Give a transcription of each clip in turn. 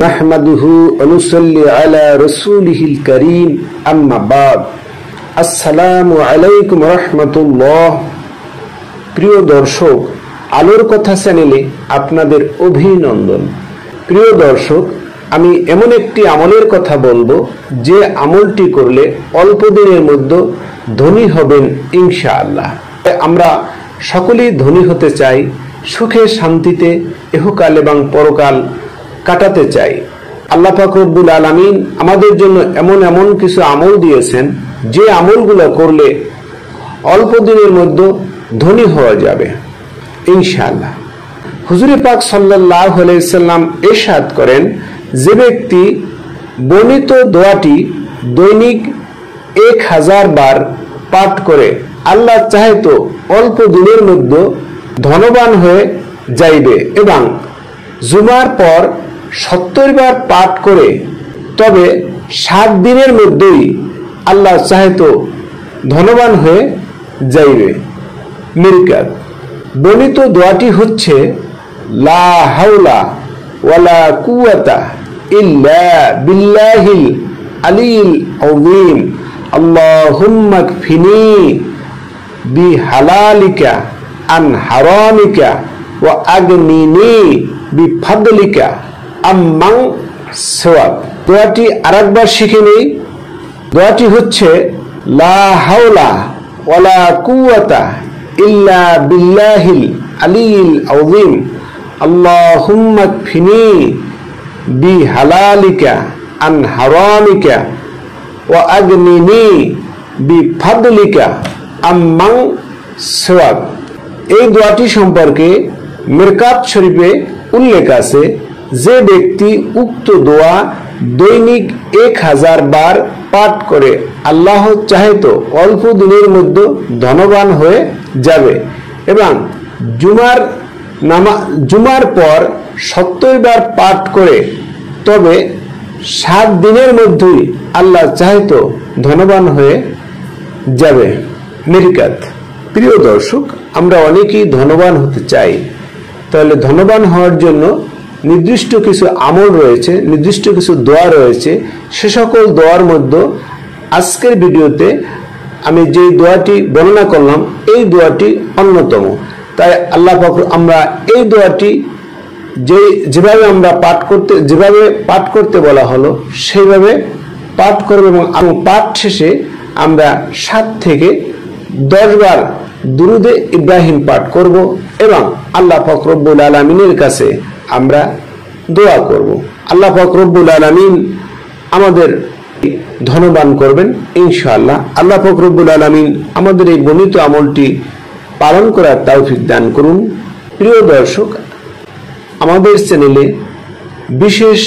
নাহমাদুহু ওয়া নুসাল্লি আলা রাসূলিহিল কারীম আম্মা বাদ। আসসালামু আলাইকুম ওয়া রাহমাতুল্লাহ। প্রিয় দর্শক, আলোর কথা চ্যানেলে আপনাদের অভিনন্দন। প্রিয় দর্শক, আমি এমন একটি আমলের কথা বলবো যে আমলটি করলে অল্প দিনের মধ্যে ধনী হবেন ইনশাআল্লাহ। আমরা সকলেই ধনী হতে চাই, সুখে শান্তিতে ইহকাল এবং পরকাল কাটাতে চাই। আল্লাহ পাক রব্বুল আলামিন আমাদের জন্য এমন এমন কিছু আমল দিয়েছেন যে আমলগুলো করলে অল্প দিনের মধ্যে ধনী হওয়া যাবে ইনশাআল্লাহ। হুজুর পাক সাল্লাল্লাহু আলাইহি সাল্লাম ইরশাদ করেন, যে ব্যক্তি বর্ণিত দোয়াটি দৈনিক 1000 বার পাঠ করে আল্লাহ চাহে তো অল্প দিনের মধ্যে ধনবান হয়ে যাইবে, এবং জুমার পর 70 বার পাঠ করে তবে 7 দিনের মধ্যেই আল্লাহ চাহে তো ধনবান হয়ে যাইবে। মিরকাত বর্ণিত দোয়াটি হচ্ছে, লা হাওলা ওয়ালা কুওয়াতা ইল্লা বিল্লাহিল আলিয়্যিল আযীম, আল্লাহুম্মা কফিনি বিহালালিকা আন হারামিকা ওয়া আগনিনি বিফাদলিকা আম্মান সিওয়াক। দোয়াটি আরেকবার শিখে নেই। দোয়াটি হচ্ছে, লা হাওলা ওয়ালা কুওয়াতা ইল্লা বিল্লাহিল আলিয়্যিল আযীম, আল্লাহুম্মা কফিনি বিহালালিকা আন হারামিকা ওয়া আগনিনি বিফাদলিকা আম্মান সিওয়াক। এই দোয়াটি সম্পর্কে মিরকাত শরীফে উল্লেখ আছে, যে ব্যক্তি উক্ত দোয়া দৈনিক 1000 বার পাঠ করে আল্লাহ চাহে তো অল্প দিনের মধ্যে ধনবান হয়ে যাবে, এবং জুমার পর 70 বার পাঠ করে তবে 7 দিনের মধ্যেই আল্লাহ চাহে তো ধনবান হয়ে যাবে। মিরকাত প্রিয় দর্শক, আমরা অনেকেই ধনবান হতে চাই, তাহলে ধনবান হওয়ার জন্য নির্দিষ্ট কিছু আমল রয়েছে, নির্দিষ্ট কিছু দোয়া রয়েছে। সে সকল দোয়ার মধ্যে আজকের ভিডিওতে আমি যে দোয়াটি বর্ণনা করলাম এই দোয়াটি অন্যতম। তাই আল্লাহ পাক আমরা এই দোয়াটি যেভাবে পাঠ করতে বলা হলো সেইভাবে পাঠ করব, এবং পাঠ শেষে আমরা 7 থেকে 10 বার দুরুদে ইব্রাহিম পাঠ করব, এবং আল্লাহ পাক রব্বুল আলামিনের কাছে আমরা দোয়া করব। আল্লাহ পাক রব্বুল আলামিন আমাদের ধনবান করবেন ইনশাআল্লাহ। আল্লাহ পাক রব্বুল আলামিন আমাদের এই বর্ণিত আমলটি পালন করার তৌফিক দান করুন। প্রিয় দর্শক, আমাদের চ্যানেলে বিশেষ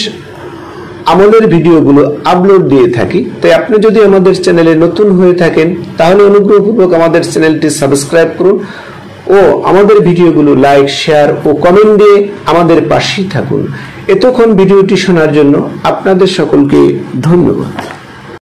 আমলের ভিডিওগুলো আপলোড দিয়ে থাকি, তাই আপনি যদি আমাদের চ্যানেলে নতুন হয়ে থাকেন তাহলে অনুগ্রহপূর্বক আমাদের চ্যানেলটি সাবস্ক্রাইব করুন ও আমাদের ভিডিওগুলো লাইক, শেয়ার ও কমেন্ট দিয়ে আমাদের পাশেই থাকুন। এতক্ষণ ভিডিওটি শোনার জন্য আপনাদের সকলকে ধন্যবাদ।